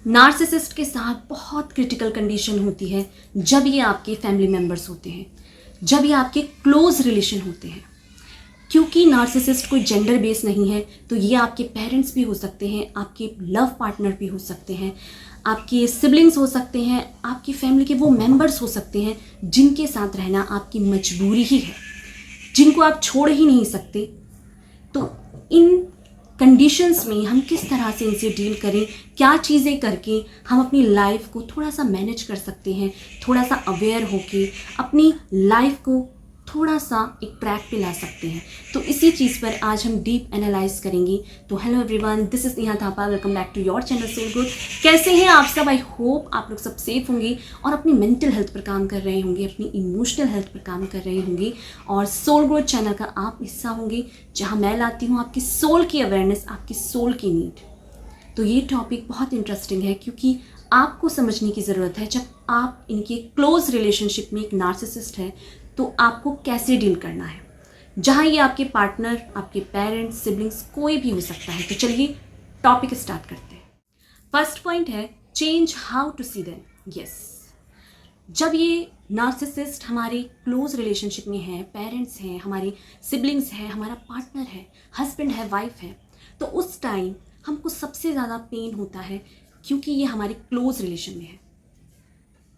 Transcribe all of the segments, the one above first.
Narcissist के साथ बहुत क्रिटिकल कंडीशन होती है जब ये आपके फैमिली मेम्बर्स होते हैं, जब ये आपके क्लोज रिलेशन होते हैं। क्योंकि नार्सिसिस्ट कोई जेंडर बेस नहीं है, तो ये आपके पेरेंट्स भी हो सकते हैं, आपके लव पार्टनर भी हो सकते हैं, आपके सिबलिंग्स हो सकते हैं, आपकी फैमिली के वो मेंबर्स हो सकते हैं जिनके साथ रहना आपकी मजबूरी ही है, जिनको आप छोड़ ही नहीं सकते। तो इन कंडीशंस में हम किस तरह से इनसे डील करें, क्या चीज़ें करके हम अपनी लाइफ को थोड़ा सा मैनेज कर सकते हैं, थोड़ा सा अवेयर होके अपनी लाइफ को थोड़ा सा एक ट्रैक पे ला सकते हैं। तो इसी चीज़ पर आज हम डीप एनालाइज करेंगे। तो hello everyone, this is Neha Thapa, welcome back to your channel soul good. कैसे हैं आप सब? आई होप आप लोग सब सेफ होंगे और अपनी मेंटल हेल्थ पर काम कर रहे होंगे, अपनी इमोशनल हेल्थ पर काम कर रहे होंगे और सोल गुड चैनल का आप हिस्सा होंगे, जहाँ मैं लाती हूँ आपकी सोल की अवेयरनेस, आपकी सोल की नीड। तो ये टॉपिक बहुत इंटरेस्टिंग है क्योंकि आपको समझने की ज़रूरत है, जब आप इनके क्लोज रिलेशनशिप में एक नार्सिसिस्ट है तो आपको कैसे डील करना है, जहाँ ये आपके पार्टनर, आपके पेरेंट्स, सिबलिंग्स कोई भी हो सकता है। तो चलिए टॉपिक स्टार्ट करते हैं। फर्स्ट पॉइंट है change how to see them. Yes, जब ये नार्सिसिस्ट हमारे क्लोज रिलेशनशिप में है, पेरेंट्स हैं, हमारे सिबलिंग्स हैं, हमारा पार्टनर है, हस्बैंड है, वाइफ है, तो उस टाइम हमको सबसे ज़्यादा पेन होता है क्योंकि ये हमारे क्लोज रिलेशन में है।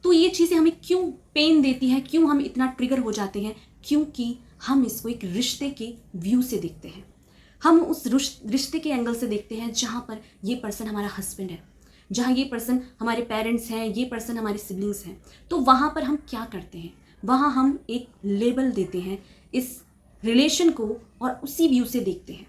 तो ये चीज़ें हमें क्यों पेन देती है, क्यों हम इतना ट्रिगर हो जाते हैं? क्योंकि हम इसको एक रिश्ते के व्यू से देखते हैं, हम उस रिश्ते के एंगल से देखते हैं जहाँ पर ये पर्सन हमारा हस्बैंड है, जहाँ ये पर्सन हमारे पेरेंट्स हैं, ये पर्सन हमारे सिबलिंग्स हैं। तो वहाँ पर हम क्या करते हैं? वहाँ हम एक लेबल देते हैं इस रिलेशन को और उसी व्यू से देखते हैं।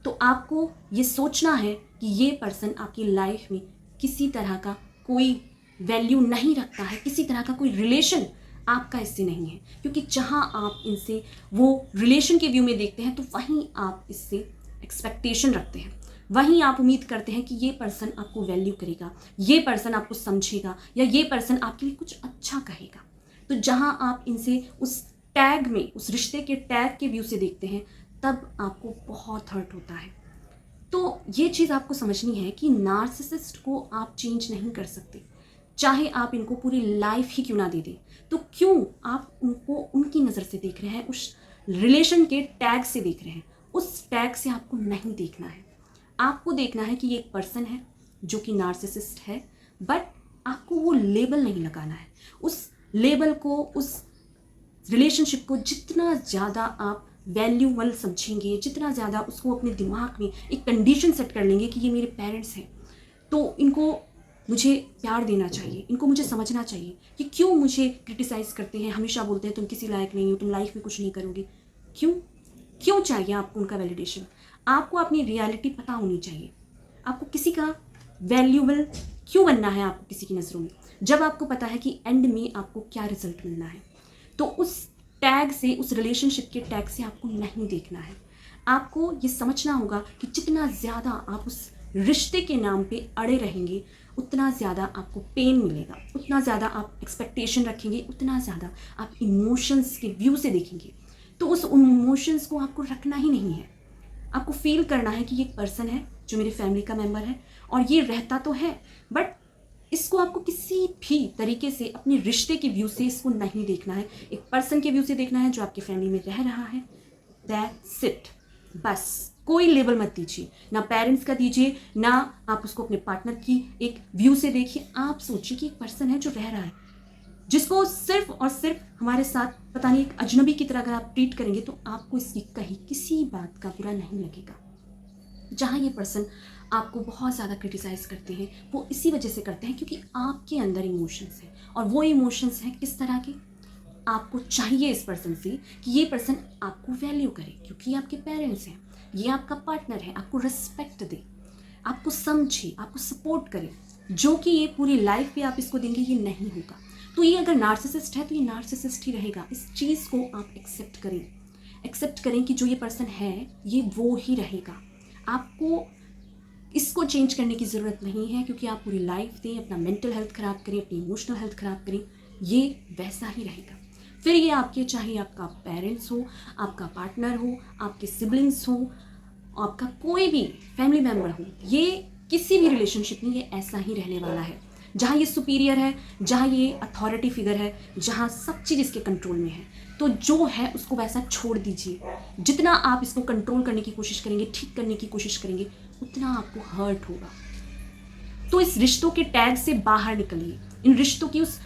तो आपको ये सोचना है कि ये पर्सन आपकी लाइफ में किसी तरह का कोई वैल्यू नहीं रखता है, किसी तरह का कोई रिलेशन आपका इससे नहीं है, क्योंकि जहाँ आप इनसे वो रिलेशन के व्यू में देखते हैं तो वहीं आप इससे एक्सपेक्टेशन रखते हैं, वहीं आप उम्मीद करते हैं कि ये पर्सन आपको वैल्यू करेगा, ये पर्सन आपको समझेगा, या ये पर्सन आपके लिए कुछ अच्छा कहेगा। तो जहाँ आप इनसे उस टैग में, उस रिश्ते के टैग के व्यू से देखते हैं, तब आपको बहुत हर्ट होता है। तो ये चीज़ आपको समझनी है कि नार्सिसिस्ट को आप चेंज नहीं कर सकते, चाहे आप इनको पूरी लाइफ ही क्यों ना दे दें। तो क्यों आप उनको उनकी नज़र से देख रहे हैं, उस रिलेशन के टैग से देख रहे हैं? उस टैग से आपको नहीं देखना है। आपको देखना है कि ये एक पर्सन है जो कि नार्सिसिस्ट है, बट आपको वो लेबल नहीं लगाना है। उस लेबल को, उस रिलेशनशिप को जितना ज़्यादा आप वैल्यूबल समझेंगे, जितना ज़्यादा उसको अपने दिमाग में एक कंडीशन सेट कर लेंगे कि ये मेरे पेरेंट्स हैं, तो इनको मुझे प्यार देना चाहिए, इनको मुझे समझना चाहिए कि क्यों मुझे क्रिटिसाइज़ करते हैं, हमेशा बोलते हैं तुम किसी लायक नहीं हो, तुम लाइफ में कुछ नहीं करोगे। क्यों क्यों चाहिए आपको उनका वैलिडेशन? आपको अपनी रियलिटी पता होनी चाहिए। आपको किसी का वैल्यूबल क्यों बनना है आपको किसी की नज़रों में, जब आपको पता है कि एंड में आपको क्या रिजल्ट मिलना है। तो उस टैग से, उस रिलेशनशिप के टैग से आपको नहीं देखना है। आपको ये समझना होगा कि जितना ज़्यादा आप उस रिश्ते के नाम पे अड़े रहेंगे, उतना ज़्यादा आपको पेन मिलेगा, उतना ज़्यादा आप एक्सपेक्टेशन रखेंगे, उतना ज़्यादा आप इमोशंस के व्यू से देखेंगे। तो उस इमोशंस को आपको रखना ही नहीं है। आपको फील करना है कि ये एक पर्सन है जो मेरी फैमिली का मेम्बर है और ये रहता तो है, बट इसको आपको किसी भी तरीके से अपने रिश्ते के व्यू से इसको नहीं देखना है। एक पर्सन के व्यू से देखना है जो आपकी फैमिली में रह रहा है। That's it. बस कोई लेबल मत दीजिए, ना पेरेंट्स का दीजिए, ना आप उसको अपने पार्टनर की एक व्यू से देखिए। आप सोचिए कि एक पर्सन है जो रह रहा है, जिसको सिर्फ और सिर्फ हमारे साथ पता नहीं एक अजनबी की तरह अगर आप ट्रीट करेंगे तो आपको इसकी कहीं किसी बात का बुरा नहीं लगेगा। जहाँ ये पर्सन आपको बहुत ज़्यादा क्रिटिसाइज़ करते हैं, वो इसी वजह से करते हैं क्योंकि आपके अंदर इमोशंस हैं, और वो इमोशंस हैं किस तरह के? आपको चाहिए इस पर्सन से कि ये पर्सन आपको वैल्यू करे, क्योंकि ये आपके पेरेंट्स हैं, ये आपका पार्टनर है, आपको रिस्पेक्ट दे, आपको समझे, आपको सपोर्ट करे, जो कि ये पूरी लाइफ पे आप इसको देंगे, ये नहीं होगा। तो ये अगर नार्सिसिस्ट है तो ये नार्सिसिस्ट ही रहेगा। इस चीज़ को आप एक्सेप्ट करें कि जो ये पर्सन है ये वो ही रहेगा। आपको इसको चेंज करने की ज़रूरत नहीं है, क्योंकि आप पूरी लाइफ दें, अपना मेंटल हेल्थ ख़राब करें, अपनी इमोशनल हेल्थ ख़राब करें, ये वैसा ही रहेगा। फिर ये आपके, चाहे आपका पेरेंट्स हो, आपका पार्टनर हो, आपके सिबलिंग्स हो, आपका कोई भी फैमिली मेम्बर हो, ये किसी भी रिलेशनशिप में ये ऐसा ही रहने वाला है। जहाँ ये सुपीरियर है, जहाँ ये अथॉरिटी फिगर है, जहाँ सब चीज़ इसके कंट्रोल में है, तो जो है उसको वैसा छोड़ दीजिए। जितना आप इसको कंट्रोल करने की कोशिश करेंगे, ठीक करने की कोशिश करेंगे, उतना आपको हर्ट होगा। तो इस रिश्तों के टैग से बाहर निकलिए। इन रिश्तों की उस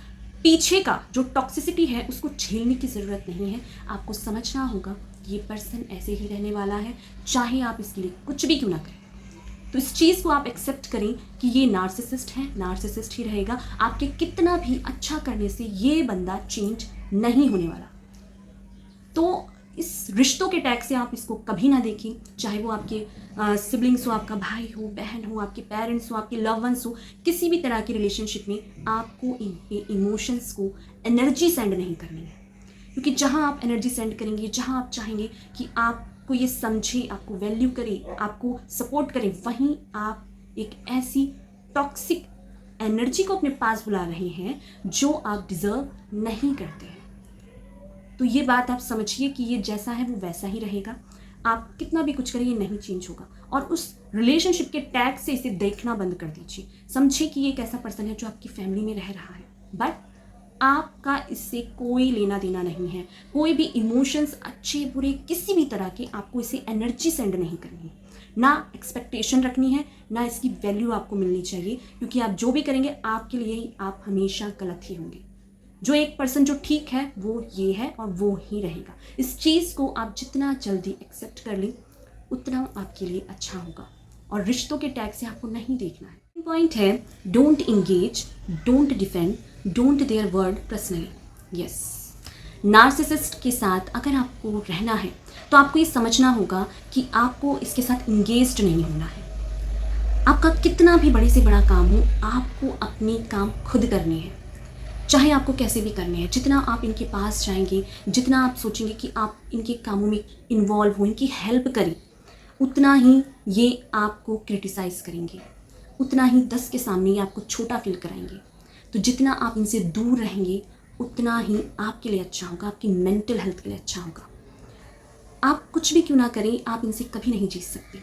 पीछे का जो टॉक्सिसिटी है उसको झेलने की ज़रूरत नहीं है। आपको समझना होगा कि ये पर्सन ऐसे ही रहने वाला है, चाहे आप इसके लिए कुछ भी क्यों ना करें। तो इस चीज़ को आप एक्सेप्ट करें कि ये नार्सिसिस्ट है, नार्सिसिस्ट ही रहेगा। आपके कितना भी अच्छा करने से ये बंदा चेंज नहीं होने वाला। तो इस रिश्तों के टैग से आप इसको कभी ना देखें, चाहे वो आपके सिबलिंग्स हो, आपका भाई हो, बहन हो, आपके पेरेंट्स हो, आपके लव वंस हो। किसी भी तरह की रिलेशनशिप में आपको इनके इमोशंस को एनर्जी सेंड नहीं करनी है, क्योंकि जहाँ आप एनर्जी सेंड करेंगे, जहाँ आप चाहेंगे कि आपको ये समझे, आपको वैल्यू करे, आपको सपोर्ट करे, वहीं आप एक ऐसी टॉक्सिक एनर्जी को अपने पास बुला रहे हैं जो आप डिज़र्व नहीं करते हैं। तो ये बात आप समझिए कि ये जैसा है वो वैसा ही रहेगा। आप कितना भी कुछ करें, ये नहीं चेंज होगा। और उस रिलेशनशिप के टैग से इसे देखना बंद कर दीजिए। समझिए कि ये एक ऐसा पर्सन है जो आपकी फैमिली में रह रहा है, बट आपका इससे कोई लेना देना नहीं है। कोई भी इमोशंस, अच्छे बुरे, किसी भी तरह के आपको इसे एनर्जी सेंड नहीं करनी है, ना एक्सपेक्टेशन रखनी है, ना इसकी वैल्यू आपको मिलनी चाहिए, क्योंकि आप जो भी करेंगे आपके लिए ही आप हमेशा गलत ही होंगे। जो एक पर्सन जो ठीक है वो ये है और वो ही रहेगा। इस चीज़ को आप जितना जल्दी एक्सेप्ट कर लें उतना आपके लिए अच्छा होगा। और रिश्तों के टैग से आपको नहीं देखना है। पॉइंट है, don't engage, don't defend, don't there word personally. Yes, narcissist के साथ अगर आपको रहना है तो आपको ये समझना होगा कि आपको इसके साथ इंगेज्ड नहीं होना है। आपका कितना भी बड़े से बड़ा काम हो, आपको अपने काम खुद करने हैं, चाहे आपको कैसे भी करने हैं। जितना आप इनके पास जाएंगे, जितना आप सोचेंगे कि आप इनके कामों में इन्वॉल्व हो, इनकी हेल्प करें, उतना ही ये आपको क्रिटिसाइज़ करेंगे, उतना ही 10 के सामने ये आपको छोटा फील कराएंगे। तो जितना आप इनसे दूर रहेंगे उतना ही आपके लिए अच्छा होगा, आपकी मेंटल हेल्थ के लिए अच्छा होगा। आप कुछ भी क्यों ना करें, आप इनसे कभी नहीं जीत सकते।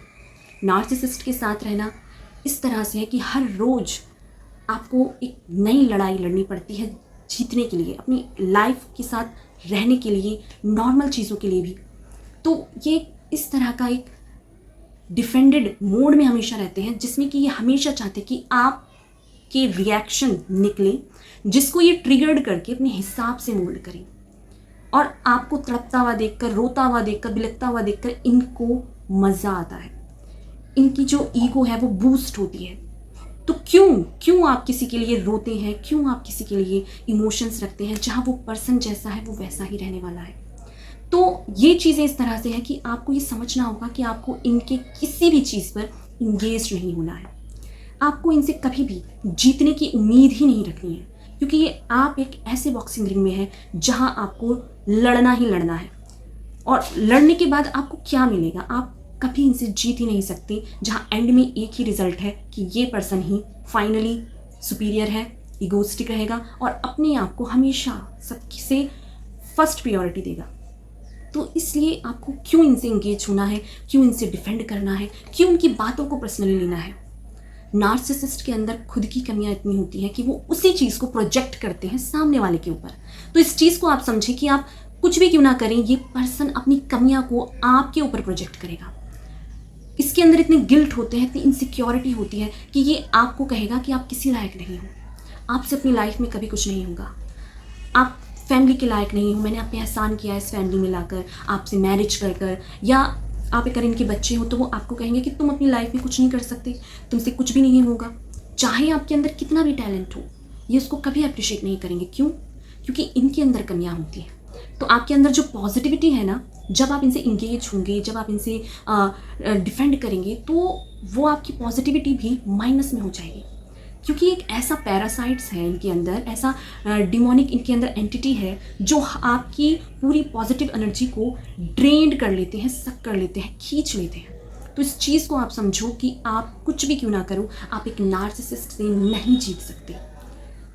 नार्सिसिस्ट के साथ रहना इस तरह से है कि हर रोज़ आपको एक नई लड़ाई लड़नी पड़ती है जीतने के लिए, अपनी लाइफ के साथ रहने के लिए, नॉर्मल चीज़ों के लिए भी। तो ये इस तरह का एक डिफेंडेड मोड में हमेशा रहते हैं, जिसमें कि ये हमेशा चाहते हैं कि आपके रिएक्शन निकले, जिसको ये ट्रिगर्ड करके अपने हिसाब से मोल्ड करें। और आपको तड़पता हुआ देखकर, रोता हुआ देखकर, बिलखता हुआ देखकर इनको मज़ा आता है। इनकी जो ईगो है वो बूस्ट होती है। तो क्यों आप किसी के लिए रोते हैं, क्यों आप किसी के लिए इमोशंस रखते हैं, जहाँ वो पर्सन जैसा है वो वैसा ही रहने वाला है। तो ये चीज़ें इस तरह से है कि आपको ये समझना होगा कि आपको इनके किसी भी चीज़ पर इंगेज नहीं होना है। आपको इनसे कभी भी जीतने की उम्मीद ही नहीं रखनी है, क्योंकि ये आप एक ऐसे बॉक्सिंग रिंग में है जहाँ आपको लड़ना ही लड़ना है। और लड़ने के बाद आपको क्या मिलेगा, आप कभी इनसे जीत ही नहीं सकते, जहाँ एंड में एक ही रिजल्ट है कि ये पर्सन ही फाइनली सुपीरियर है, इगोस्टिक रहेगा और अपने आप को हमेशा सबसे फर्स्ट प्रायोरिटी देगा। तो इसलिए आपको क्यों इनसे इंगेज होना है, क्यों इनसे डिफेंड करना है, क्यों उनकी बातों को पर्सनली लेना है। नार्सिसिस्ट के अंदर खुद की कमियां इतनी होती हैं कि वो उसी चीज़ को प्रोजेक्ट करते हैं सामने वाले के ऊपर। तो इस चीज़ को आप समझें कि आप कुछ भी क्यों ना करें, ये पर्सन अपनी कमियां को आपके ऊपर प्रोजेक्ट करेगा। इसके अंदर इतने गिल्ट होते हैं, इतनी इनसिक्योरिटी होती है कि ये आपको कहेगा कि आप किसी लायक नहीं हो, आपसे अपनी लाइफ में कभी कुछ नहीं होगा, आप फैमिली के लायक नहीं हो, मैंने आप पे एहसान किया इस फैमिली में लाकर, आपसे मैरिज कर कर, या आप अगर इनके बच्चे हो तो वो आपको कहेंगे कि तुम अपनी लाइफ में कुछ नहीं कर सकते, तुमसे कुछ भी नहीं होगा। चाहे आपके अंदर कितना भी टैलेंट हो, ये उसको कभी अप्रिशिएट नहीं करेंगे। क्यों? क्योंकि इनके अंदर कमियां होती हैं। तो आपके अंदर जो पॉजिटिविटी है ना, जब आप इनसे इंगेज होंगे, जब आप इनसे डिफेंड करेंगे, तो वो आपकी पॉजिटिविटी भी माइनस में हो जाएगी। क्योंकि एक ऐसा पैरासाइट्स है इनके अंदर, ऐसा डिमोनिक इनके अंदर एंटिटी है जो आपकी पूरी पॉजिटिव एनर्जी को ड्रेन कर लेते हैं, सक कर लेते हैं, खींच लेते हैं। तो इस चीज़ को आप समझो कि आप कुछ भी क्यों ना करो, आप एक नार्सिसिस्ट से नहीं जीत सकते।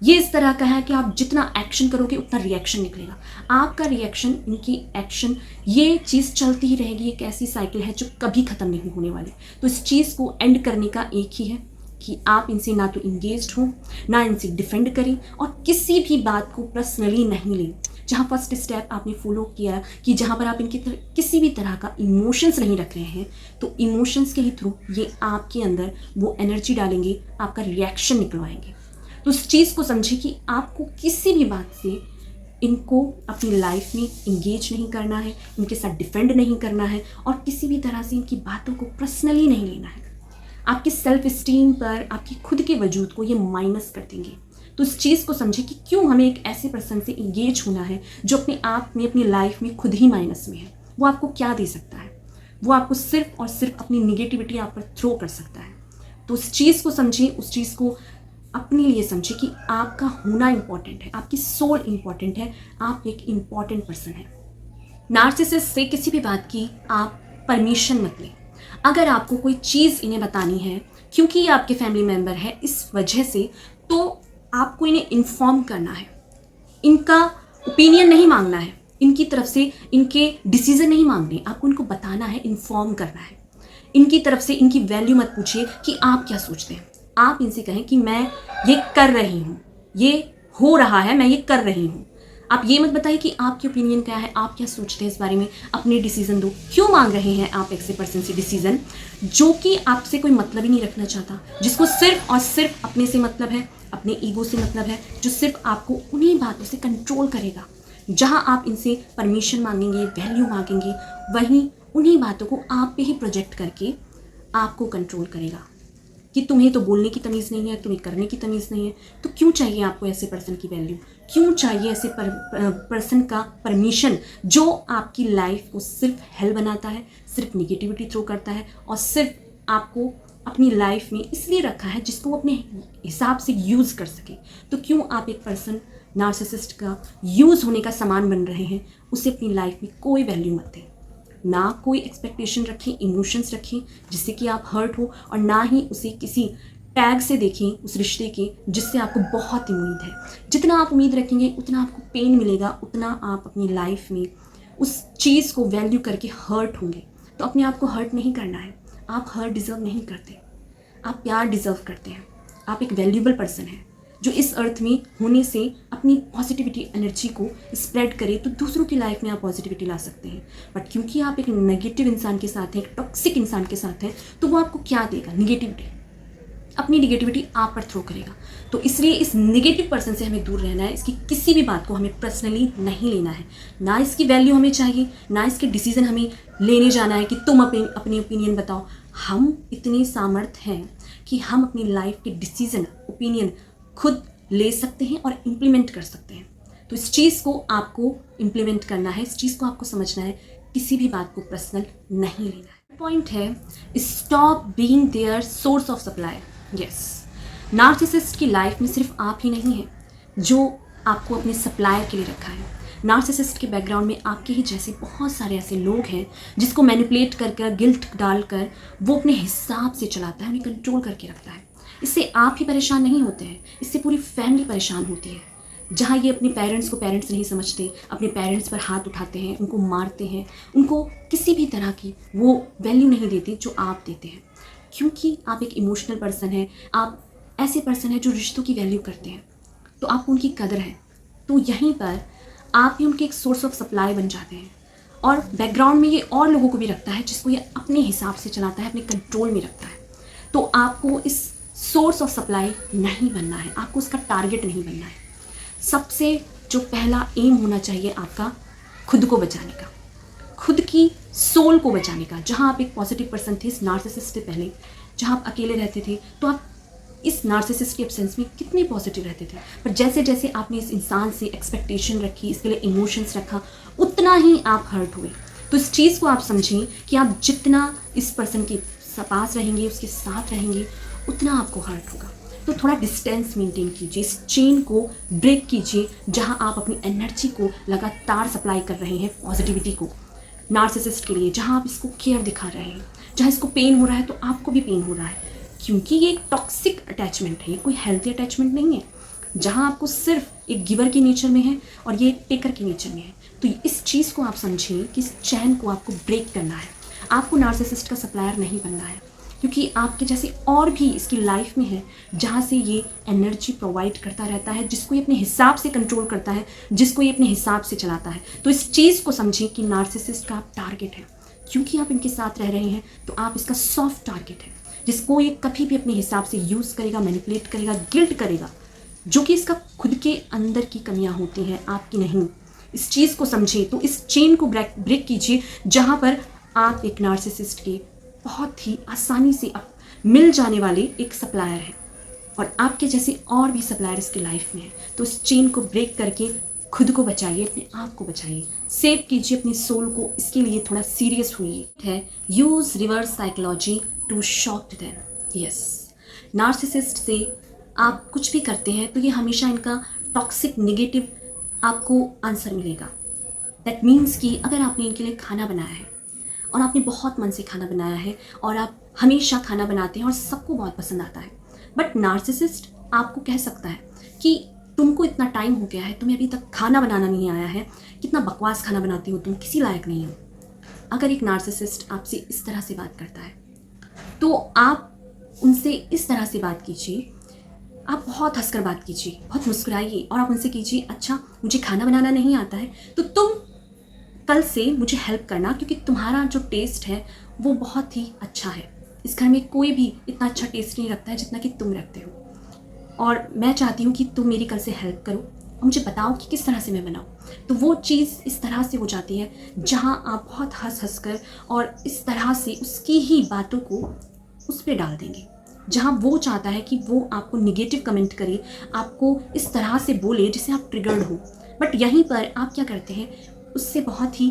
ये इस तरह का है कि आप जितना एक्शन करोगे उतना रिएक्शन निकलेगा। आपका रिएक्शन, इनकी एक्शन, ये चीज़ चलती ही रहेगी। एक ऐसी साइकिल है जो कभी ख़त्म नहीं होने वाली। तो इस चीज़ को एंड करने का एक ही है, कि आप इनसे ना तो इंगेज्ड हो, ना इनसे डिफेंड करें और किसी भी बात को पर्सनली नहीं लें। जहाँ फर्स्ट स्टेप आपने फॉलो किया कि जहाँ पर आप इनकी किसी भी तरह का इमोशंस नहीं रख रहे हैं, तो इमोशंस के ही थ्रू ये आपके अंदर वो एनर्जी डालेंगे, आपका रिएक्शन निकलवाएंगे। तो उस चीज़ को समझिए कि आपको किसी भी बात से इनको अपनी लाइफ में इंगेज नहीं करना है, इनके साथ डिफेंड नहीं करना है और किसी भी तरह से इनकी बातों को पर्सनली नहीं लेना है। आपकी सेल्फ स्टीम पर, आपकी खुद के वजूद को ये माइनस कर देंगे। तो इस चीज़ को समझे कि क्यों हमें एक ऐसे पर्सन से इंगेज होना है जो अपने आप में, अपनी लाइफ में खुद ही माइनस में है। वो आपको क्या दे सकता है? वो आपको सिर्फ और सिर्फ अपनी निगेटिविटी आप पर थ्रो कर सकता है। तो उस चीज़ को समझिए, उस चीज़ को अपने लिए समझिए कि आपका होना इम्पॉर्टेंट है, आपकी सोल इम्पॉर्टेंट है, आप एक इम्पॉर्टेंट पर्सन है। नार्सिसिस्ट से किसी भी बात की आप परमिशन मत लें। अगर आपको कोई चीज़ इन्हें बतानी है क्योंकि ये आपके फैमिली मेम्बर है इस वजह से, तो आपको इन्हें इन्फॉर्म करना है। इनका ओपिनियन नहीं मांगना है, इनकी तरफ से इनके डिसीजन नहीं मांगने, आपको इनको बताना है, इन्फॉर्म करना है। इनकी तरफ से इनकी वैल्यू मत पूछिए कि आप क्या सोचते हैं। आप इनसे कहें कि मैं ये कर रही हूँ, ये हो रहा है, मैं ये कर रही हूँ। आप ये मत बताइए कि आपकी ओपिनियन क्या है, आप क्या सोचते हैं इस बारे में, अपने डिसीजन दो। क्यों मांग रहे हैं आप ऐसे पर्सन से डिसीजन जो कि आपसे कोई मतलब ही नहीं रखना चाहता, जिसको सिर्फ और सिर्फ अपने से मतलब है, अपने ईगो से मतलब है, जो सिर्फ आपको उन्हीं बातों से कंट्रोल करेगा। जहाँ आप इनसे परमिशन मांगेंगे, वैल्यू मांगेंगे, वहीं उन्हीं बातों को आप पे ही प्रोजेक्ट करके आपको कंट्रोल करेगा कि तुम्हें तो बोलने की तमीज़ नहीं है, तुम्हें करने की तमीज़ नहीं है। तो क्यों चाहिए आपको ऐसे पर्सन की वैल्यू? क्यों चाहिए ऐसे पर्सन का परमिशन जो आपकी लाइफ को सिर्फ हेल बनाता है, सिर्फ निगेटिविटी थ्रो करता है और सिर्फ आपको अपनी लाइफ में इसलिए रखा है जिसको वो अपने हिसाब से यूज़ कर सके। तो क्यों आप एक पर्सन नार्सिसिस्ट का यूज़ होने का सामान बन रहे हैं? उसे अपनी लाइफ में कोई वैल्यू मत दें, ना कोई एक्सपेक्टेशन रखें, इमोशंस रखें जिससे कि आप हर्ट हो, और ना ही उसे किसी टैग से देखें उस रिश्ते के जिससे आपको बहुत उम्मीद है। जितना आप उम्मीद रखेंगे उतना आपको पेन मिलेगा, उतना आप अपनी लाइफ में उस चीज़ को वैल्यू करके हर्ट होंगे। तो अपने आप को हर्ट नहीं करना है। आप हर्ट डिज़र्व नहीं करते, आप प्यार डिज़र्व करते हैं। आप एक वैल्यूबल पर्सन हैं जो इस अर्थ में होने से अपनी पॉजिटिविटी एनर्जी को स्प्रेड करे, तो दूसरों की लाइफ में आप पॉजिटिविटी ला सकते हैं। बट क्योंकि आप एक नेगेटिव इंसान के साथ हैं, एक टॉक्सिक इंसान के साथ हैं, तो वो आपको क्या देगा? निगेटिविटी। अपनी निगेटिविटी आप पर थ्रो करेगा। तो इसलिए इस नेगेटिव पर्सन से हमें दूर रहना है। इसकी किसी भी बात को हमें पर्सनली नहीं लेना है, ना इसकी वैल्यू हमें चाहिए, ना इसके डिसीजन हमें लेने जाना है कि तुम अपनी ओपिनियन बताओ। हम इतने सामर्थ्य हैं कि हम अपनी लाइफ के डिसीजन, ओपिनियन खुद ले सकते हैं और इम्प्लीमेंट कर सकते हैं। तो इस चीज़ को आपको इम्प्लीमेंट करना है, इस चीज़ को आपको समझना है, किसी भी बात को पर्सनल नहीं लेना है। पॉइंट है, stop being their source of supply. Yes, narcissist की लाइफ में सिर्फ आप ही नहीं हैं जो आपको अपने सप्लायर के लिए रखा है। नार्सिसिस्ट के बैकग्राउंड में आपके ही जैसे बहुत सारे ऐसे लोग हैं जिसको मैनिपुलेट कर गिल्ट डालकर वो अपने हिसाब से चलाता है, उन्हें कंट्रोल करके रखता है। इससे आप ही परेशान नहीं होते हैं, इससे पूरी फैमिली परेशान होती है। जहाँ ये अपने पेरेंट्स को पेरेंट्स नहीं समझते, अपने पेरेंट्स पर हाथ उठाते हैं, उनको मारते हैं, उनको किसी भी तरह की वो वैल्यू नहीं देते जो आप देते हैं। क्योंकि आप एक इमोशनल पर्सन हैं, आप ऐसे पर्सन हैं जो रिश्तों की वैल्यू करते हैं, तो आपको उनकी कदर है। तो यहीं पर आप भी उनके एक सोर्स ऑफ सप्लाई बन जाते हैं। और बैकग्राउंड में ये और लोगों को भी रखता है जिसको ये अपने हिसाब से चलाता है, अपने कंट्रोल में रखता है। तो आपको इस सोर्स ऑफ सप्लाई नहीं बनना है, आपको उसका टारगेट नहीं बनना है। सबसे जो पहला एम होना चाहिए आपका, खुद को बचाने का, खुद की सोल को बचाने का। जहाँ आप एक पॉजिटिव पर्सन थे इस नार्सिसिस्ट से पहले, जहाँ आप अकेले रहते थे, तो आप इस नार्सिसिस्ट के एब्सेंस में कितने पॉजिटिव रहते थे। पर जैसे जैसे आपने इस इंसान से एक्सपेक्टेशन रखी, इसके लिए इमोशंस रखा, उतना ही आप हर्ट हुए। तो इस चीज़ को आप समझें कि आप जितना इस पर्सन के पास रहेंगे, उसके साथ रहेंगे, उतना आपको हर्ट होगा। तो थोड़ा डिस्टेंस मेंटेन कीजिए, इस चेन को ब्रेक कीजिए जहाँ आप अपनी एनर्जी को लगातार सप्लाई कर रहे हैं पॉजिटिविटी को नार्सिसिस्ट के लिए, जहाँ आप इसको केयर दिखा रहे हैं, जहाँ इसको पेन हो रहा है तो आपको भी पेन हो रहा है। क्योंकि ये एक टॉक्सिक अटैचमेंट है, ये कोई हेल्थी अटैचमेंट नहीं है, जहाँ आपको सिर्फ एक गिवर के नेचर में है और ये एक टेकर के नेचर में है। तो इस चीज़ को आप समझिए कि इस चैन को आपको ब्रेक करना है। आपको नार्सिसिस्ट का सप्लायर नहीं बनना है। क्योंकि आपके जैसे और भी इसकी लाइफ में है जहाँ से ये एनर्जी प्रोवाइड करता रहता है, जिसको ये अपने हिसाब से कंट्रोल करता है, जिसको ये अपने हिसाब से चलाता है। तो इस चीज़ को समझें कि नार्सिसिस्ट का आप टारगेट है, क्योंकि आप इनके साथ रह रहे हैं तो आप इसका सॉफ्ट टारगेट है, जिसको ये कभी भी अपने हिसाब से यूज़ करेगा, मैनिपुलेट करेगा, गिल्ट करेगा, जो कि इसका खुद के अंदर की कमियां होती हैं, आपकी नहीं। इस चीज़ को समझिए, तो इस चेन को ब्रेक कीजिए, जहाँ पर आप एक नार्सिसिस्ट के बहुत ही आसानी से मिल जाने वाले एक सप्लायर हैं, और आपके जैसे और भी सप्लायर इसकी लाइफ में है। तो इस चेन को ब्रेक करके खुद को बचाइए, अपने आप को बचाइए, सेव कीजिए अपनी सोल को। इसके लिए थोड़ा सीरियस हुई है। Use reverse psychology to shock them. Yes, narcissist से आप कुछ भी करते हैं तो ये हमेशा इनका टॉक्सिक नेगेटिव आपको आंसर मिलेगा। दैट मीन्स कि अगर आपने इनके लिए खाना बनाया है और आपने बहुत मन से खाना बनाया है और आप हमेशा खाना बनाते हैं और सबको बहुत पसंद आता है, बट नार्सिसिस्ट आपको कह सकता है कि तुमको इतना टाइम हो गया है, तुम्हें अभी तक खाना बनाना नहीं आया है, कितना बकवास खाना बनाती हो तुम, किसी लायक नहीं हो। अगर एक नार्सिसिस्ट आपसे इस तरह से बात करता है तो आप उनसे इस तरह से बात कीजिए, आप बहुत हंसकर बात कीजिए, बहुत मुस्कुराइए, और आप उनसे कीजिए, अच्छा मुझे खाना बनाना नहीं आता है तो तुम कल से मुझे हेल्प करना, क्योंकि तुम्हारा जो टेस्ट है वो बहुत ही अच्छा है। इस घर में कोई भी इतना अच्छा टेस्ट नहीं रखता है जितना कि तुम रखते हो, और मैं चाहती हूँ कि तुम मेरी कल से हेल्प करो और मुझे बताओ कि किस तरह से मैं बनाऊँ। तो वो चीज़ इस तरह से हो जाती है जहाँ आप बहुत हंस कर और इस तरह से उसकी ही बातों को उस पर डाल देंगे, जहाँ वो चाहता है कि वो आपको निगेटिव कमेंट करे, आपको इस तरह से बोले जिससे आप ट्रिगर्ड हो। बट यहीं पर आप क्या करते हैं, उससे बहुत ही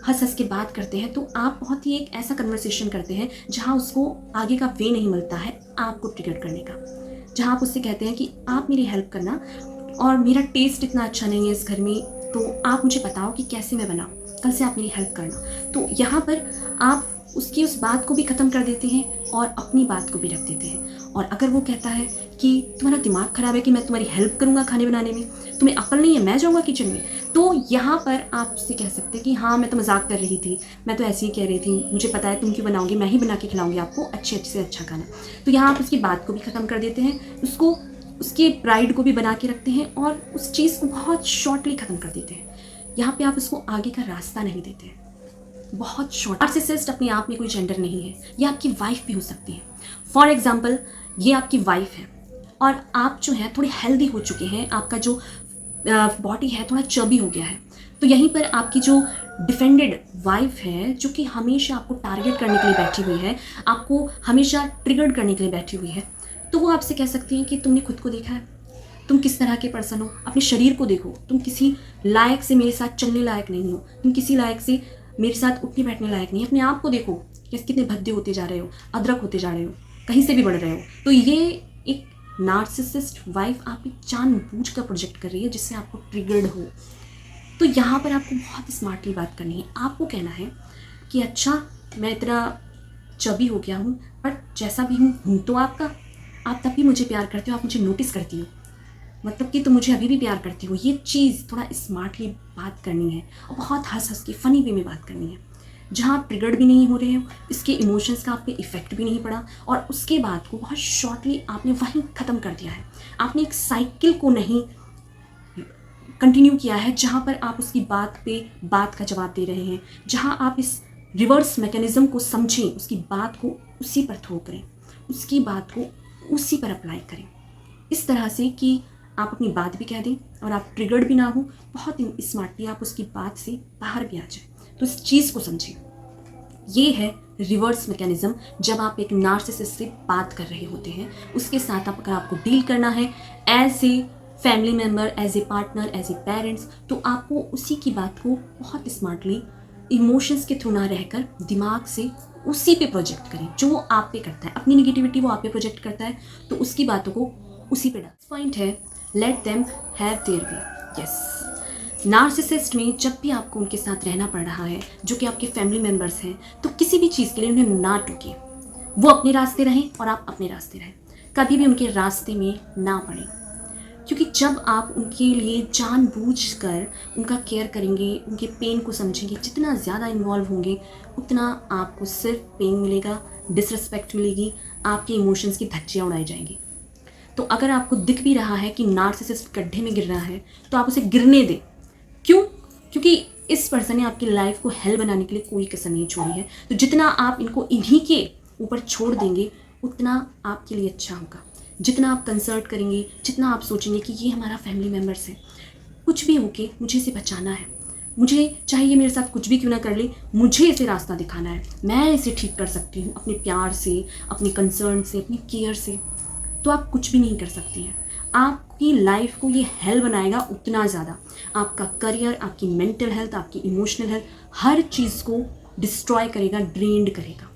हंस के बात करते हैं, तो आप बहुत ही एक ऐसा कन्वर्सेशन करते हैं जहाँ उसको आगे का वे नहीं मिलता है आपको ट्रिगर करने का, जहाँ आप उससे कहते हैं कि आप मेरी हेल्प करना और मेरा टेस्ट इतना अच्छा नहीं है इस घर में, तो आप मुझे बताओ कि कैसे मैं बनाऊँ, कल से आप मेरी हेल्प करना। तो यहाँ पर आप उसकी उस बात को भी ख़त्म कर देते हैं और अपनी बात को भी रख देते हैं। और अगर वो कहता है कि तुम्हारा दिमाग ख़राब है कि मैं तुम्हारी हेल्प करूँगा खाने बनाने में, तुम्हें अक्ल नहीं है, मैं जाऊँगा किचन में, तो यहाँ पर आप उससे कह सकते हैं कि हाँ मैं तो मजाक कर रही थी, मैं तो ऐसे ही कह रही थी, मुझे पता है तुम क्यों बनाओगी, मैं ही बना के खिलाऊंगी आपको अच्छे से अच्छा खाना। तो यहाँ आप उसकी बात को भी ख़त्म कर देते हैं, उसको उसके प्राइड को भी बना के रखते हैं और उस चीज़ को बहुत शॉर्टली ख़त्म कर देते हैं। यहाँ पे आप उसको आगे का रास्ता नहीं देते हैं, बहुत शॉर्ट। नार्सिसिस्ट अपने आप में कोई जेंडर नहीं है, ये आपकी वाइफ भी हो सकती है। फॉर एग्जाम्पल, ये आपकी वाइफ है और आप जो है थोड़े हेल्दी हो चुके हैं, आपका जो बॉडी है थोड़ा चर्बी हो गया है, तो यहीं पर आपकी जो डिफेंडेड वाइफ है, जो कि हमेशा आपको टारगेट करने के लिए बैठी हुई है, आपको हमेशा ट्रिगर्ड करने के लिए बैठी हुई है, तो वो आपसे कह सकती है कि तुमने खुद को देखा है, तुम किस तरह के पर्सन हो, अपने शरीर को देखो, तुम किसी लायक से मेरे साथ चलने लायक नहीं हो, तुम किसी लायक से मेरे साथ उठने बैठने लायक नहीं, अपने आप को देखो कि कितने भद्दे होते जा रहे हो, अदरक होते जा रहे हो, कहीं से भी बढ़ रहे हो। तो ये एक नार्सिसिस्ट वाइफ आपकी जानबूझ कर प्रोजेक्ट कर रही है जिससे आपको ट्रिगर्ड हो। तो यहाँ पर आपको बहुत स्मार्टली बात करनी है। आपको कहना है कि अच्छा मैं इतना चबी हो गया हूँ, बट जैसा भी हूँ तो आपका, आप तब भी मुझे प्यार करते हो, आप मुझे नोटिस करती हो, मतलब कि तुम मुझे अभी भी प्यार करती हो। ये चीज़ थोड़ा स्मार्टली बात करनी है और बहुत हंस के फनी वे में बात करनी है, जहाँ आप ट्रिगर्ड भी नहीं हो रहे हो, इसके इमोशंस का आप पे इफेक्ट भी नहीं पड़ा, और उसके बाद को बहुत शॉर्टली आपने वहीं ख़त्म कर दिया है। आपने एक साइकिल को नहीं कंटिन्यू किया है जहाँ पर आप उसकी बात पे बात का जवाब दे रहे हैं, जहाँ आप इस रिवर्स मैकेनिज़्म को समझें, उसकी बात को उसी पर थ्रो करें, उसकी बात को उसी पर अप्लाई करें, इस तरह से कि आप अपनी बात भी कह दें और आप ट्रिगर्ड भी ना हो, बहुत स्मार्टली आप उसकी बात से बाहर भी आ जाए। तो इस चीज़ को समझें, ये है रिवर्स मैकेनिज़्म। जब आप एक नार्सिसिस्ट से बात कर रहे होते हैं, उसके साथ अगर आपको डील करना है as a family member, as a partner, as a parents, तो आपको उसी की बात को बहुत स्मार्टली इमोशंस के थ्रू ना रहकर दिमाग से उसी पे प्रोजेक्ट करें जो वो आप पे करता है। अपनी नेगेटिविटी वो आप पे प्रोजेक्ट करता है, तो उसकी बातों को उसी पे डाल। पॉइंट है, let them have their way. Yes, narcissist में जब भी आपको उनके साथ रहना पड़ रहा है, जो कि आपके फैमिली मेम्बर्स हैं, तो किसी भी चीज़ के लिए उन्हें ना टोकें। वो अपने रास्ते रहें और आप अपने रास्ते रहें, कभी भी उनके रास्ते में ना पड़ें, क्योंकि जब आप उनके लिए जानबूझकर उनका केयर करेंगे, उनके पेन को समझेंगे, जितना ज़्यादा इन्वॉल्व होंगे, उतना आपको सिर्फ पेन मिलेगा, डिसरिस्पेक्ट मिलेगी, आपके इमोशंस की धज्जियाँ उड़ाई जाएंगी। तो अगर आपको दिख भी रहा है कि नार्सिसिस्ट गड्ढे में गिर रहा है तो आप उसे गिरने दें। क्यों? क्योंकि इस पर्सन ने आपकी लाइफ को हेल बनाने के लिए कोई कसर नहीं छोड़ी है। तो जितना आप इनको इन्हीं के ऊपर छोड़ देंगे उतना आपके लिए अच्छा होगा। जितना आप कंसल्ट करेंगे, जितना आप सोचेंगे कि ये हमारा फैमिली मेम्बर्स है, कुछ भी होके मुझे इसे बचाना है, मुझे चाहे ये मेरे साथ कुछ भी क्यों ना कर ले, मुझे इसे रास्ता दिखाना है, मैं इसे ठीक कर सकती हूँ अपने प्यार से, अपने कंसर्न से, अपनी केयर से, तो आप कुछ भी नहीं कर सकती हैं। आपकी लाइफ को ये हेल बनाएगा उतना ज़्यादा। आपका करियर, आपकी मेंटल हेल्थ, आपकी इमोशनल हेल्थ, हर चीज़ को डिस्ट्रॉय करेगा, ड्रेन्ड करेगा।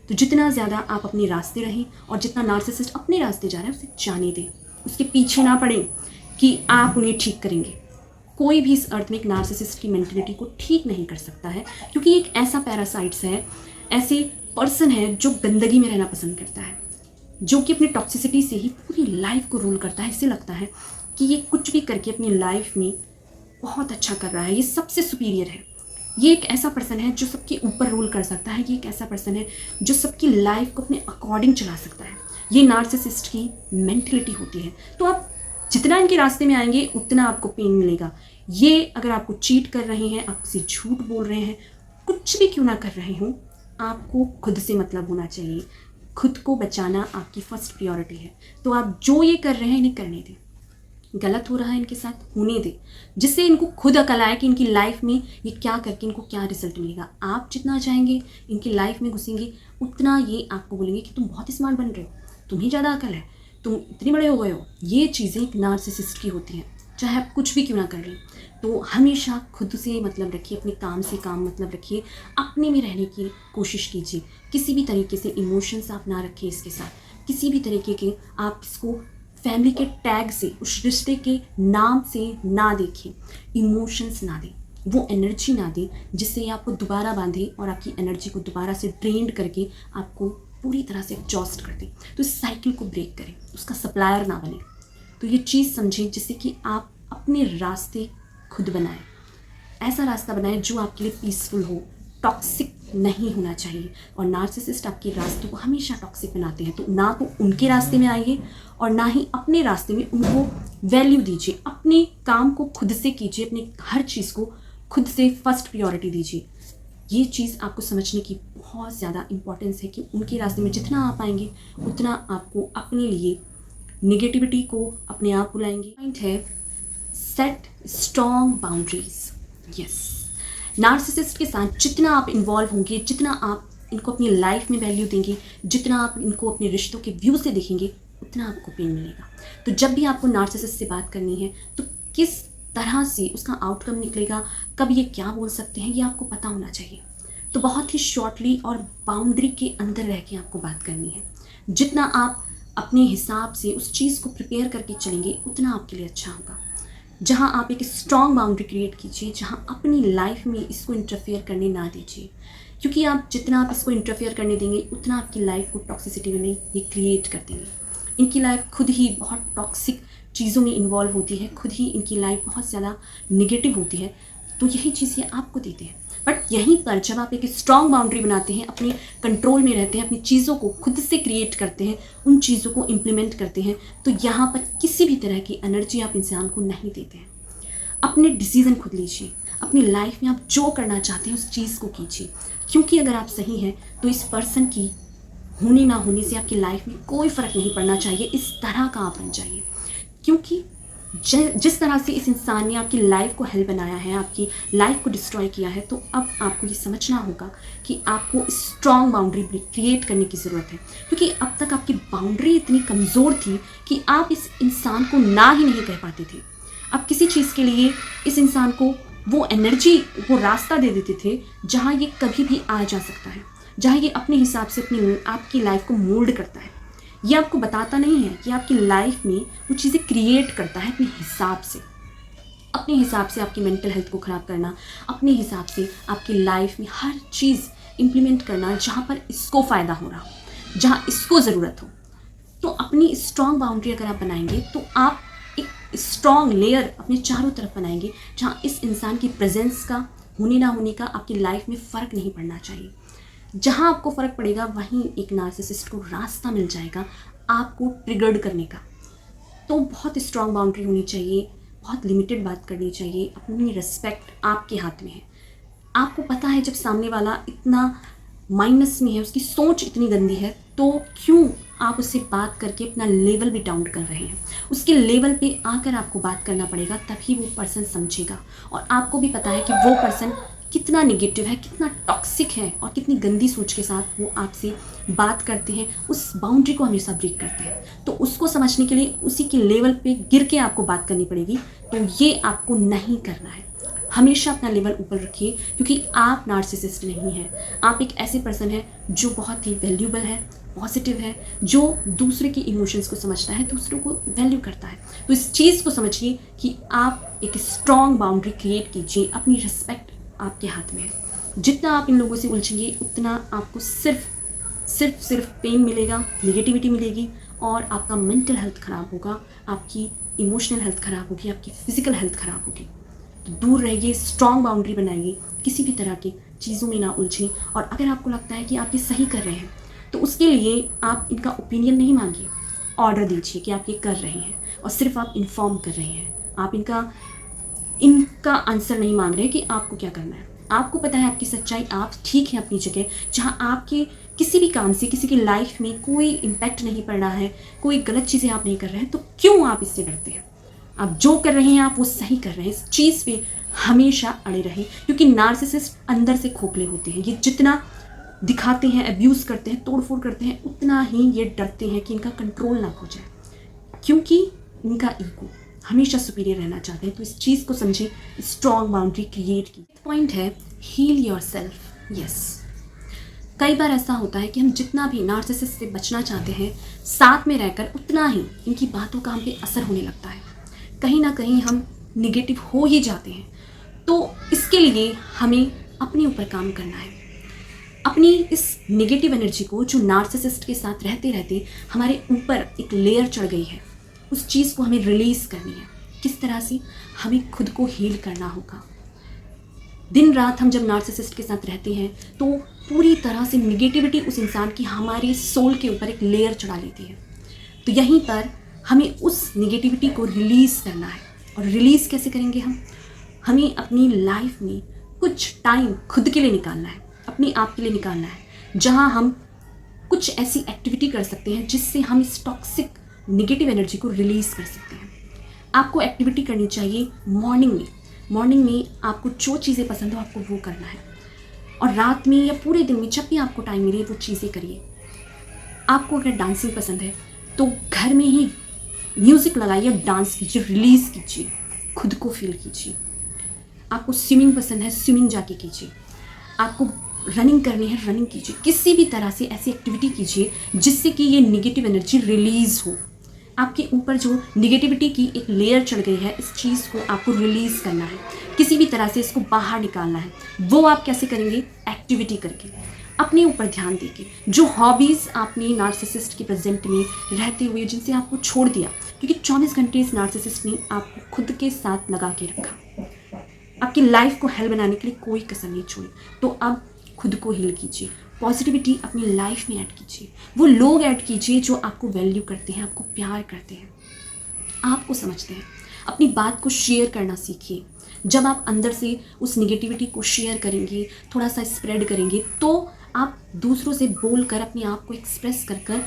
तो जितना ज़्यादा आप अपने रास्ते रहें और जितना नार्सिसिस्ट अपने रास्ते जा रहा है उसे जाने दें, उसके पीछे ना पड़ें कि आप उन्हें ठीक करेंगे। कोई भी इस अर्थ में एक नार्सिसिस्ट की मेंटलिटी को ठीक नहीं कर सकता है, क्योंकि एक ऐसा पैरासाइट्स है, ऐसे पर्सन है जो गंदगी में रहना पसंद करता है, जो कि अपनी टॉक्सिसिटी से ही पूरी लाइफ को रूल करता है। इससे लगता है कि ये कुछ भी करके अपनी लाइफ में बहुत अच्छा कर रहा है, ये सबसे सुपीरियर है, ये एक ऐसा पर्सन है जो सबके ऊपर रूल कर सकता है, ये एक ऐसा पर्सन है जो सबकी लाइफ को अपने अकॉर्डिंग चला सकता है। ये नार्सिसिस्ट की मेंटलिटी होती है। तो आप जितना इनके रास्ते में आएंगे उतना आपको पेन मिलेगा। ये अगर आपको चीट कर रहे हैं, आपसे झूठ बोल रहे हैं, कुछ भी क्यों ना कर रहे हो, आपको खुद से मतलब होना चाहिए। खुद को बचाना आपकी फर्स्ट प्रायोरिटी है। तो आप जो ये कर रहे हैं इन्हें करने दें। गलत हो रहा है इनके साथ, होने दें, जिससे इनको खुद अकल आए कि इनकी लाइफ में ये क्या करके इनको क्या रिजल्ट मिलेगा। आप जितना चाहेंगे इनकी लाइफ में घुसेंगे उतना ये आपको बोलेंगे कि तुम बहुत स्मार्ट बन रहे हो, तुम्हें ज़्यादा अकल है, तुम इतने बड़े हो गए हो। ये चीज़ें एक नार्सिसिस्ट की होती हैं, चाहे आप कुछ भी क्यों ना कर लें। तो हमेशा खुद से मतलब रखिए, अपने काम से काम मतलब रखिए, अपने में रहने की कोशिश कीजिए। किसी भी तरीके से इमोशंस आप ना रखिए इसके साथ, किसी भी तरीके के आप इसको फैमिली के टैग से, उस रिश्ते के नाम से ना देखिए, इमोशंस ना दें, वो एनर्जी ना दें जिससे ये आपको दोबारा बांधे और आपकी एनर्जी को दोबारा से ड्रेन करके आपको पूरी तरह से एग्जॉस्ट कर दें। तो इस साइकिल को ब्रेक करें, उसका सप्लायर ना बने। तो ये चीज़ समझें जिससे कि आप अपने रास्ते खुद बनाएं, ऐसा रास्ता बनाएं जो आपके लिए पीसफुल हो, टॉक्सिक नहीं होना चाहिए। और नार्सिसिस्ट आपके रास्तों को हमेशा टॉक्सिक बनाते हैं। तो ना तो उनके रास्ते में आइए और ना ही अपने रास्ते में उनको वैल्यू दीजिए। अपने काम को खुद से कीजिए, अपने हर चीज़ को खुद से फर्स्ट प्रायोरिटी दीजिए। ये चीज़ आपको समझने की बहुत ज़्यादा इम्पोर्टेंस है कि उनके रास्ते में जितना आप आएंगे उतना आपको अपने लिए निगेटिविटी को अपने आप बुलाएंगे। पॉइंट है, set strong boundaries. Yes, narcissist के साथ जितना आप इन्वॉल्व होंगे, जितना आप इनको अपनी लाइफ में वैल्यू देंगे, जितना आप इनको अपने रिश्तों के व्यू से देखेंगे, उतना आपको पेन मिलेगा। तो जब भी आपको नार्सिसिस्ट से बात करनी है तो किस तरह से उसका आउटकम निकलेगा, कब ये क्या बोल सकते हैं, ये आपको पता होना चाहिए। तो बहुत ही शॉर्टली और बाउंड्री के अंदर रह के आपको बात करनी है। जितना आप अपने हिसाब से उस चीज़ को प्रिपेयर करके चलेंगे उतना आपके लिए अच्छा होगा। जहाँ आप एक स्ट्रॉन्ग बाउंड्री क्रिएट कीजिए, जहाँ अपनी लाइफ में इसको इंटरफेयर करने ना दीजिए, क्योंकि आप जितना आप इसको इंटरफेयर करने देंगे उतना आपकी लाइफ को टॉक्सिसिटी में ये क्रिएट कर देंगे। इनकी लाइफ खुद ही बहुत टॉक्सिक चीज़ों में इन्वॉल्व होती है, खुद ही इनकी लाइफ बहुत ज़्यादा निगेटिव होती है। तो यही चीज़ ये आपको देते हैं। बट यहीं पर जब आप एक स्ट्रॉन्ग बाउंड्री बनाते हैं, अपने कंट्रोल में रहते हैं, अपनी चीज़ों को खुद से क्रिएट करते हैं, उन चीज़ों को इम्प्लीमेंट करते हैं, तो यहाँ पर किसी भी तरह की एनर्जी आप इंसान को नहीं देते हैं। अपने डिसीज़न खुद लीजिए, अपनी लाइफ में आप जो करना चाहते हैं उस चीज़ को कीजिए, क्योंकि अगर आप सही हैं तो इस पर्सन की होने ना होने से आपकी लाइफ में कोई फ़र्क नहीं पड़ना चाहिए। इस तरह का आप बन जाइए, क्योंकि जिस तरह से इस इंसान ने आपकी लाइफ को हेल बनाया है, आपकी लाइफ को डिस्ट्रॉय किया है, तो अब आपको ये समझना होगा कि आपको स्ट्रॉन्ग बाउंड्री क्रिएट करने की ज़रूरत है। क्योंकि अब तक आपकी बाउंड्री इतनी कमज़ोर थी कि आप इस इंसान को ना ही नहीं कह पाते थे। आप किसी चीज़ के लिए इस इंसान को वो एनर्जी, वो रास्ता दे देते थे जहाँ ये कभी भी आ जा सकता है, जहाँ ये अपने हिसाब से आपकी लाइफ को मोल्ड करता है। ये आपको बताता नहीं है कि आपकी लाइफ में वो चीज़ें क्रिएट करता है अपने हिसाब से। अपने हिसाब से आपकी मेंटल हेल्थ को ख़राब करना, अपने हिसाब से आपकी लाइफ में हर चीज़ इम्प्लीमेंट करना जहाँ पर इसको फ़ायदा हो रहा हो, जहाँ इसको ज़रूरत हो। तो अपनी स्ट्रॉन्ग बाउंड्री अगर आप बनाएंगे तो आप एक स्ट्रॉन्ग लेयर अपने चारों तरफ बनाएंगे, जहाँ इस इंसान की प्रेजेंस का, होने ना होने का आपकी लाइफ में फ़र्क नहीं पड़ना चाहिए। जहाँ आपको फ़र्क पड़ेगा वहीं एक नार्सिसिस्ट को रास्ता मिल जाएगा आपको ट्रिगर्ड करने का। तो बहुत स्ट्रॉन्ग बाउंड्री होनी चाहिए, बहुत लिमिटेड बात करनी चाहिए, अपनी रिस्पेक्ट आपके हाथ में है। आपको पता है जब सामने वाला इतना माइनस में है, उसकी सोच इतनी गंदी है, तो क्यों आप उससे बात करके अपना लेवल भी डाउन कर रहे हैं। उसके लेवल पे आकर आपको बात करना पड़ेगा, तभी वो पर्सन समझेगा। और आपको भी पता है कि वो पर्सन कितना नेगेटिव है, कितना टॉक्सिक है और कितनी गंदी सोच के साथ वो आपसे बात करते हैं, उस बाउंड्री को हमेशा ब्रेक करते हैं। तो उसको समझने के लिए उसी के लेवल पे गिर के आपको बात करनी पड़ेगी। तो ये आपको नहीं करना है। हमेशा अपना लेवल ऊपर रखिए, क्योंकि आप नार्सिसिस्ट नहीं हैं। आप एक ऐसे पर्सन हैं जो बहुत ही वैल्यूबल है, पॉजिटिव है, जो दूसरे के इमोशंस को समझता है, दूसरों को वैल्यू करता है। तो इस चीज़ को समझिए कि आप एक स्ट्रॉन्ग बाउंड्री क्रिएट कीजिए। अपनी रिस्पेक्ट आपके हाथ में है। जितना आप इन लोगों से उलझेंगे उतना आपको सिर्फ पेन मिलेगा, नेगेटिविटी मिलेगी और आपका मेंटल हेल्थ ख़राब होगा, आपकी इमोशनल हेल्थ ख़राब होगी, आपकी फिजिकल हेल्थ ख़राब होगी। तो दूर रहिए, स्ट्रॉन्ग बाउंड्री बनाइए, किसी भी तरह की चीज़ों में ना उलझें। और अगर आपको लगता है कि आप ये सही कर रहे हैं तो उसके लिए आप इनका ओपिनियन नहीं मांगिए, ऑर्डर दीजिए कि आप ये कर रहे हैं और सिर्फ आप इन्फॉर्म कर रहे हैं। आप इनका आंसर नहीं मांग रहे कि आपको क्या करना है। आपको पता है आपकी सच्चाई, आप ठीक हैं अपनी जगह। जहाँ आपके किसी भी काम से किसी की लाइफ में कोई इम्पैक्ट नहीं पड़ रहा है, कोई गलत चीज़ें आप नहीं कर रहे हैं, तो क्यों आप इससे डरते हैं। आप जो कर रहे हैं आप वो सही कर रहे हैं। इस चीज़ पे हमेशा अड़े रहें, क्योंकि नार्सिसिस्ट अंदर से खोखले होते हैं। ये जितना दिखाते हैं, अब्यूज़ करते हैं, तोड़फोड़ करते हैं, उतना ही ये डरते हैं कि इनका कंट्रोल ना खो जाए, क्योंकि इनका ईगो हमेशा सुपीरियर रहना चाहते हैं। तो इस चीज़ को समझिए, स्ट्रॉन्ग बाउंड्री क्रिएट की। पॉइंट है हील योर सेल्फ। यस, कई बार ऐसा होता है कि हम जितना भी नार्सिसिस्ट से बचना चाहते हैं, साथ में रहकर उतना ही इनकी बातों का हम पे असर होने लगता है। कहीं ना कहीं हम निगेटिव हो ही जाते हैं। तो इसके लिए हमें अपने ऊपर काम करना है। अपनी इस नेगेटिव एनर्जी को, जो नार्सिसिस्ट के साथ रहते रहते हमारे ऊपर एक लेयर चढ़ गई है, उस चीज़ को हमें रिलीज़ करनी है। किस तरह से? हमें खुद को हील करना होगा। दिन रात हम जब नार्सिसिस्ट के साथ रहते हैं तो पूरी तरह से निगेटिविटी उस इंसान की हमारी सोल के ऊपर एक लेयर चढ़ा लेती है। तो यहीं पर हमें उस निगेटिविटी को रिलीज़ करना है। और रिलीज़ कैसे करेंगे हम? हमें अपनी लाइफ में कुछ टाइम खुद के लिए निकालना है, अपने आप के लिए निकालना है, जहां हम कुछ ऐसी एक्टिविटी कर सकते हैं जिससे हम इस टॉक्सिक नेगेटिव एनर्जी को रिलीज़ कर सकते हैं। आपको एक्टिविटी करनी चाहिए मॉर्निंग में आपको जो चीज़ें पसंद हो आपको वो करना है। और रात में या पूरे दिन में जब भी आपको टाइम मिले वो चीज़ें करिए। आपको अगर डांसिंग पसंद है तो घर में ही म्यूज़िक लगाइए और डांस कीजिए, रिलीज़ कीजिए, खुद को फील कीजिए। आपको स्विमिंग पसंद है, स्विमिंग जाके कीजिए। आपको रनिंग करनी है, रनिंग कीजिए। किसी भी तरह से ऐसी एक्टिविटी कीजिए जिससे कि ये नेगेटिव एनर्जी रिलीज़ हो। आपके ऊपर जो नेगेटिविटी की एक लेयर चढ़ गई है, इस चीज़ को आपको रिलीज़ करना है, किसी भी तरह से इसको बाहर निकालना है। वो आप कैसे करेंगे? एक्टिविटी करके, अपने ऊपर ध्यान देके। जो हॉबीज़ आपने नार्सिसिस्ट के प्रेजेंट में रहते हुए जिनसे आपको छोड़ दिया, क्योंकि 24 घंटे इस नार्सिसिस्ट ने आपको खुद के साथ लगा के रखा, आपकी लाइफ को हेल बनाने के लिए कोई कसर नहीं छोड़ी। तो अब खुद को हील कीजिए, पॉजिटिविटी अपनी लाइफ में ऐड कीजिए, वो लोग ऐड कीजिए जो आपको वैल्यू करते हैं, आपको प्यार करते हैं, आपको समझते हैं। अपनी बात को शेयर करना सीखिए। जब आप अंदर से उस निगेटिविटी को शेयर करेंगे, थोड़ा सा स्प्रेड करेंगे, तो आप दूसरों से बोलकर अपने आप को एक्सप्रेस कर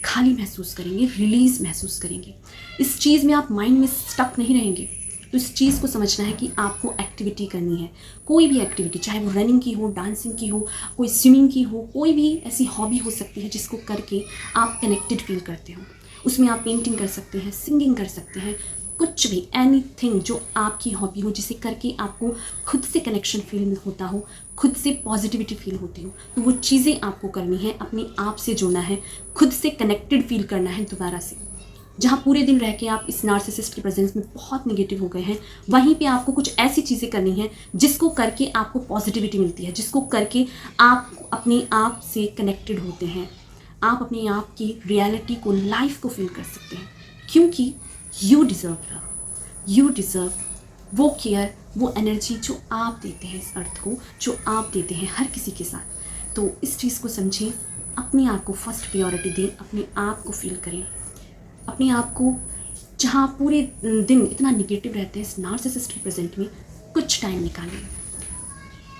खाली महसूस करेंगे, रिलीज़ महसूस करेंगे। इस चीज़ में आप माइंड में स्टक नहीं रहेंगे। तो इस चीज़ को समझना है कि आपको एक्टिविटी करनी है, कोई भी एक्टिविटी, चाहे वो रनिंग की हो, डांसिंग की हो, कोई स्विमिंग की हो, कोई भी ऐसी हॉबी हो सकती है जिसको करके आप कनेक्टेड फील करते हो। उसमें आप पेंटिंग कर सकते हैं, सिंगिंग कर सकते हैं, कुछ भी, एनीथिंग जो आपकी हॉबी हो, जिसे करके आपको खुद से कनेक्शन फील होता हो, खुद से पॉजिटिविटी फील होती हो, तो वो चीज़ें आपको करनी है। अपने आप से जुड़ना है, खुद से कनेक्टेड फील करना है दोबारा से। जहाँ पूरे दिन रह के आप इस नार्सिसिस्ट के प्रेजेंस में बहुत नेगेटिव हो गए हैं, वहीं पे आपको कुछ ऐसी चीज़ें करनी है जिसको करके आपको पॉजिटिविटी मिलती है, जिसको करके आप अपने आप से कनेक्टेड होते हैं, आप अपने आप की रियलिटी को, लाइफ को फील कर सकते हैं। क्योंकि you deserve love, you deserve वो केयर, वो एनर्जी जो आप देते हैं इस अर्थ को, जो आप देते हैं हर किसी के साथ। तो इस चीज़ को समझें, अपने आप को फर्स्ट प्रायोरिटी दें, अपने आप को फील करें, अपने आप को जहाँ पूरे दिन इतना निगेटिव रहते हैं इस नार्सिसिस्ट के प्रेजेंट में कुछ टाइम निकालें,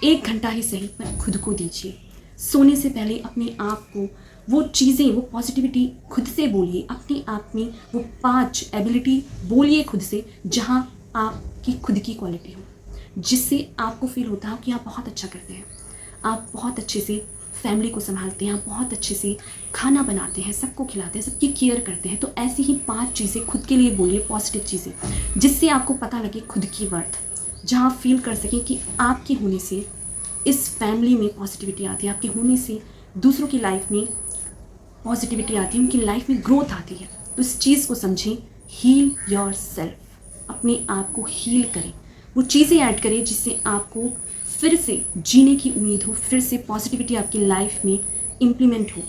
1 घंटा ही सही पर खुद को दीजिए। सोने से पहले अपने आप को वो चीज़ें, वो पॉजिटिविटी खुद से बोलिए, अपने आप में वो 5 एबिलिटी बोलिए खुद से जहाँ आपकी खुद की क्वालिटी हो, जिससे आपको फील होता हो कि आप बहुत अच्छा करते हैं, आप बहुत अच्छे से फैमिली को संभालते हैं, आप बहुत अच्छे से खाना बनाते हैं, सबको खिलाते हैं, सबकी केयर करते हैं। तो ऐसी ही 5 चीज़ें खुद के लिए बोलिए, पॉजिटिव चीज़ें, जिससे आपको पता लगे खुद की वर्थ, जहाँ आप फील कर सकें कि आपके होने से इस फैमिली में पॉजिटिविटी आती है, आपके होने से दूसरों की लाइफ में पॉजिटिविटी आती है, उनकी लाइफ में ग्रोथ आती है। तो इस चीज़ को समझें, हील योर सेल्फ, अपने आप को हील करें, वो चीज़ें ऐड करें जिससे आपको फिर से जीने की उम्मीद हो, फिर से पॉजिटिविटी आपकी लाइफ में इम्प्लीमेंट हो।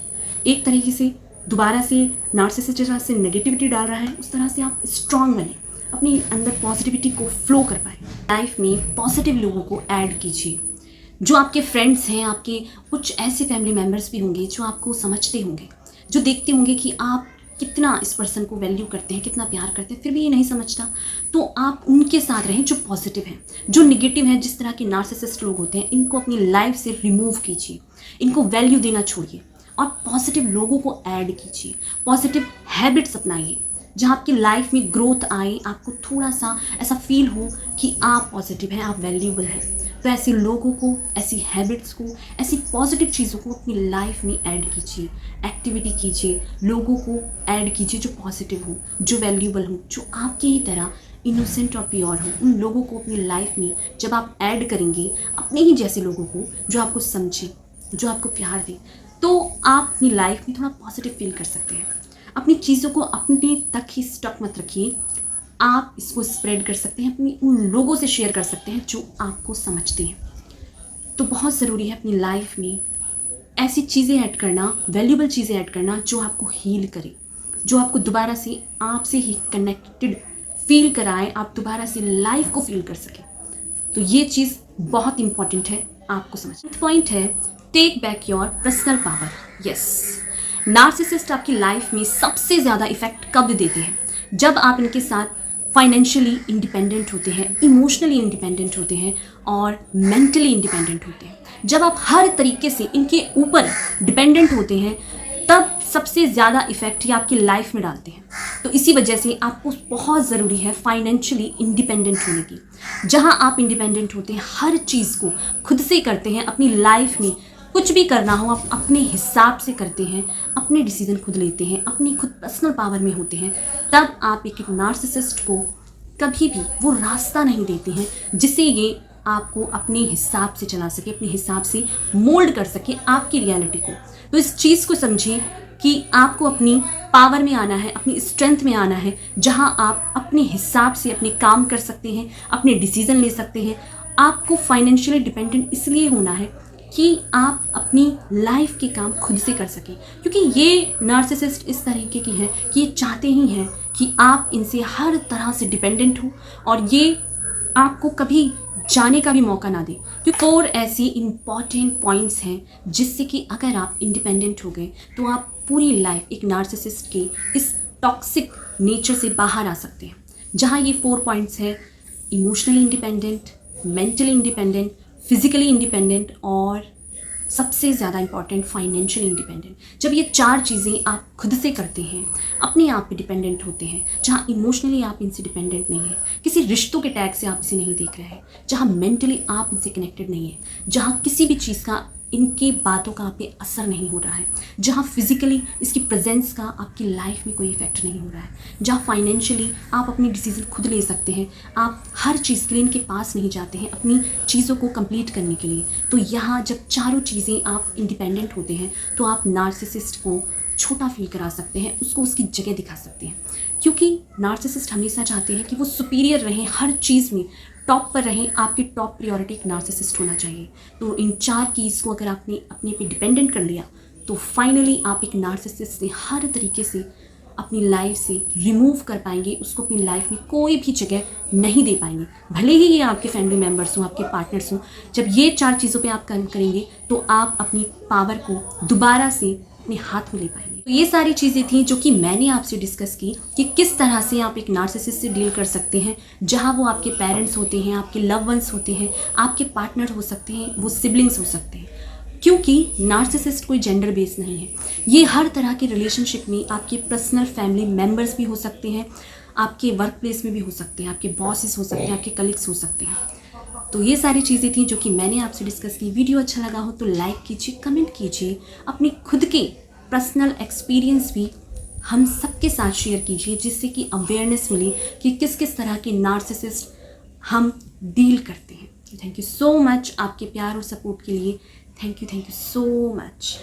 एक तरीके से दोबारा से नार्सिसिस्ट जिस तरह से नेगेटिविटी डाल रहा है उस तरह से आप स्ट्रांग बने, अपने अंदर पॉजिटिविटी को फ्लो कर पाए। लाइफ में पॉजिटिव लोगों को ऐड कीजिए, जो आपके फ्रेंड्स हैं, आपके कुछ ऐसे फैमिली मेम्बर्स भी होंगे जो आपको समझते होंगे, जो देखते होंगे कि आप कितना इस पर्सन को वैल्यू करते हैं, कितना प्यार करते हैं, फिर भी ये नहीं समझता, तो आप उनके साथ रहें जो पॉजिटिव हैं। जो नेगेटिव हैं, जिस तरह के नार्सिसिस्ट लोग होते हैं, इनको अपनी लाइफ से रिमूव कीजिए, इनको वैल्यू देना छोड़िए और पॉजिटिव लोगों को ऐड कीजिए, पॉजिटिव हैबिट्स अपनाइए, जहाँ आपकी लाइफ में ग्रोथ आए, आपको थोड़ा सा ऐसा फील हो कि आप पॉजिटिव हैं, आप वैल्यूएबल हैं। तो ऐसे लोगों को, ऐसी हैबिट्स को, ऐसी पॉजिटिव चीज़ों को अपनी लाइफ में ऐड कीजिए, एक्टिविटी कीजिए, लोगों को ऐड कीजिए जो पॉजिटिव हो, जो वैल्यूएबल हो, जो आपकी ही तरह इनोसेंट और प्योर हो। उन लोगों को अपनी लाइफ में जब आप ऐड करेंगे, अपने ही जैसे लोगों को जो आपको समझे, जो आपको प्यार दे, तो आप अपनी लाइफ में थोड़ा पॉजिटिव फील कर सकते हैं। अपनी चीज़ों को अपने तक ही स्टक मत रखिए, आप इसको स्प्रेड कर सकते हैं, अपनी उन लोगों से शेयर कर सकते हैं जो आपको समझते हैं। तो बहुत ज़रूरी है अपनी लाइफ में ऐसी चीज़ें ऐड करना, वैल्यूएबल चीज़ें ऐड करना जो आपको हील करे, जो आपको दोबारा से आपसे ही कनेक्टेड फील कराए, आप दोबारा से लाइफ को फील कर सकें। तो ये चीज़ बहुत इंपॉर्टेंट है आपको समझना। पॉइंट है, take back your personal power. Yes, narcissist आपकी लाइफ में सबसे ज़्यादा इफेक्ट कब देते हैं? जब आप इनके साथ फाइनेंशियली इंडिपेंडेंट होते हैं, इमोशनली इंडिपेंडेंट होते हैं और मेंटली इंडिपेंडेंट होते हैं। जब आप हर तरीके से इनके ऊपर डिपेंडेंट होते हैं, तब सबसे ज़्यादा इफेक्ट ये आपकी लाइफ में डालते हैं। तो इसी वजह से आपको बहुत ज़रूरी है फाइनेंशियली इंडिपेंडेंट होने की। जहाँ आप इंडिपेंडेंट होते हैं, हर चीज़ को खुद से करते हैं, अपनी लाइफ में कुछ भी करना हो आप अपने हिसाब से करते हैं, अपने डिसीजन खुद लेते हैं, अपनी खुद पर्सनल पावर में होते हैं, तब आप एक नार्सिसिस्ट को कभी भी वो रास्ता नहीं देते हैं जिससे ये आपको अपने हिसाब से चला सके, अपने हिसाब से मोल्ड कर सके आपकी रियलिटी को। तो इस चीज़ को समझें कि आपको अपनी पावर में आना है, अपनी स्ट्रेंथ में आना है, जहाँ आप अपने हिसाब से अपने काम कर सकते हैं, अपने डिसीजन ले सकते हैं। आपको फाइनेंशियली डिपेंडेंट इसलिए होना है कि आप अपनी लाइफ के काम खुद से कर सकें, क्योंकि ये नार्सिसिस्ट इस तरीके की है कि ये चाहते ही हैं कि आप इनसे हर तरह से डिपेंडेंट हो और ये आपको कभी जाने का भी मौका ना दें। क्योंकि और ऐसी इम्पॉर्टेंट पॉइंट्स हैं जिससे कि अगर आप इंडिपेंडेंट हो गए तो आप पूरी लाइफ एक नार्सिसिस्ट के इस टॉक्सिक नेचर से बाहर आ सकते हैं। जहाँ ये 4 पॉइंट्स हैं, emotionally independent, mentally independent, physically independent और सबसे ज़्यादा इंपॉर्टेंट फाइनेंशियल इंडिपेंडेंट। जब ये 4 चीज़ें आप खुद से करते हैं, अपने आप पे डिपेंडेंट होते हैं, जहाँ इमोशनली आप इनसे डिपेंडेंट नहीं है, किसी रिश्तों के टैग से आप इसे नहीं देख रहे हैं, जहाँ मेंटली आप इनसे कनेक्टेड नहीं है, जहाँ किसी भी चीज़ का इनकी बातों का आप पे असर नहीं हो रहा है, जहाँ फिजिकली इसकी प्रेजेंस का आपकी लाइफ में कोई इफेक्ट नहीं हो रहा है, जहाँ फाइनेंशियली आप अपनी डिसीजन खुद ले सकते हैं, आप हर चीज़ के लिए इनके पास नहीं जाते हैं अपनी चीज़ों को कंप्लीट करने के लिए। तो यहाँ जब चारों चीज़ें आप इंडिपेंडेंट होते हैं तो आप नार्सिसिस्ट को छोटा फील करा सकते हैं, उसको उसकी जगह दिखा सकते हैं, क्योंकि नार्सिसिस्ट हमेशा चाहते हैं कि वो सुपीरियर रहें, हर चीज़ में टॉप पर रहें। आपकी टॉप प्रायोरिटी एक नार्सिसिस्ट होना चाहिए। तो इन 4 कीज़ को अगर आपने अपने पे डिपेंडेंट कर लिया तो फाइनली आप एक नार्सिसिस्ट से हर तरीके से अपनी लाइफ से रिमूव कर पाएंगे, उसको अपनी लाइफ में कोई भी जगह नहीं दे पाएंगे, भले ही ये आपके फैमिली मेम्बर्स हों, आपके पार्टनर्स हों। जब ये 4 चीज़ों पे आप काम करेंगे तो आप अपनी पावर को दोबारा से अपने हाथ में ले पाएंगे। तो ये सारी चीज़ें थी जो कि मैंने आपसे डिस्कस की कि किस तरह से आप एक नार्सिसिस्ट से डील कर सकते हैं, जहाँ वो आपके पेरेंट्स होते हैं, आपके लव वंस होते हैं, आपके पार्टनर हो सकते हैं, वो सिबलिंग्स हो सकते हैं। क्योंकि नार्सिसिस्ट कोई जेंडर बेस नहीं है, ये हर तरह के रिलेशनशिप में आपके पर्सनल फैमिली मेम्बर्स भी हो सकते हैं, आपके वर्क प्लेस में भी हो सकते हैं, आपके बॉसेस हो सकते हैं, आपके कलीग्स हो सकते हैं। तो ये सारी चीज़ें थी जो कि मैंने आपसे डिस्कस की। वीडियो अच्छा लगा हो तो लाइक कीजिए, कमेंट कीजिए, अपनी खुद के पर्सनल एक्सपीरियंस भी हम सबके साथ शेयर कीजिए, जिससे कि अवेयरनेस मिले कि किस किस तरह के नार्सिसिस्ट हम डील करते हैं। थैंक यू सो मच आपके प्यार और सपोर्ट के लिए। Thank you so much.